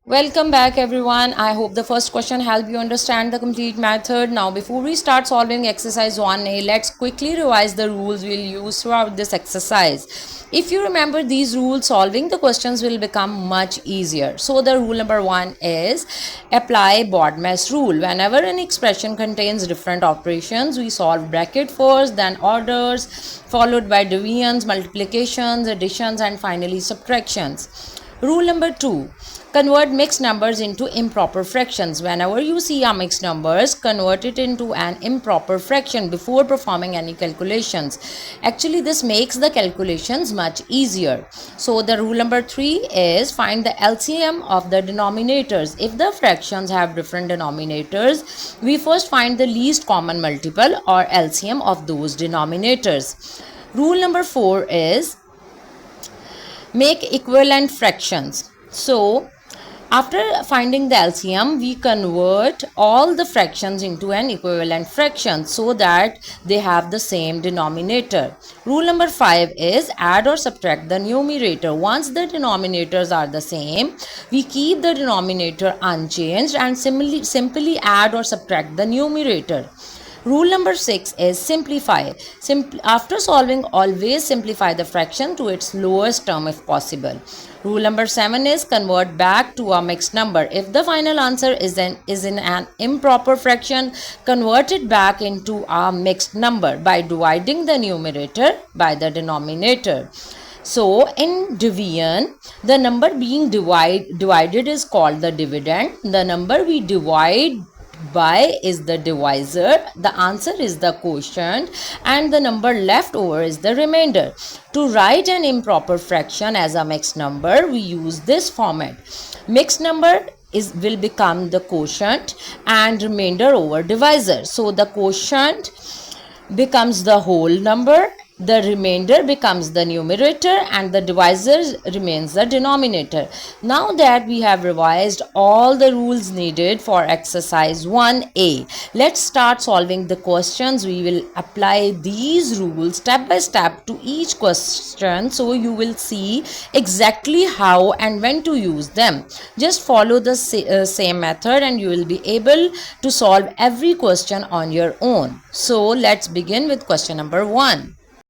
Welcome back everyone. I hope the first question helped you understand the complete method. Now before we start solving exercise 1A, let's quickly revise the rules we'll use throughout this exercise. If you remember these rules, solving the questions will become much easier. So the rule number 1 is apply BODMAS rule. Whenever an expression contains different operations, we solve bracket first, then orders, followed by divisions, multiplications, additions, and finally subtractions. Rule number 2, convert mixed numbers into improper fractions. Whenever you see a mixed numbers, convert it into an improper fraction before performing any calculations. Actually, this makes the calculations much easier. So the rule number 3 is find the LCM of the denominators. If the fractions have different denominators, we first find the least common multiple or LCM of those denominators. Rule number 4 is make equivalent fractions. So after finding the LCM, we convert all the fractions into an equivalent fraction so that they have the same denominator. Rule number 5 is add or subtract the numerator. Once the denominators are the same, we keep the denominator unchanged and simply add or subtract the numerator. Rule number 6 is simplify. After solving, always simplify the fraction to its lowest term if possible. Rule number 7 is convert back to a mixed number. If the final answer is in an improper fraction, convert it back into a mixed number by dividing the numerator by the denominator. So in division, the number being divided is called the dividend. The number we divide by is the divisor, the answer is the quotient, and the number left over is the remainder. To write an improper fraction as a mixed number, we use this format. Mixed number will become the quotient and remainder over divisor. So the quotient becomes the whole number, the remainder becomes the numerator, and the divisor remains the denominator. Now that we have revised all the rules needed for exercise 1A, let's start solving the questions. We will apply these rules step by step to each question, so you will see exactly how and when to use them. Just follow the same method and you will be able to solve every question on your own. So let's begin with question number 1.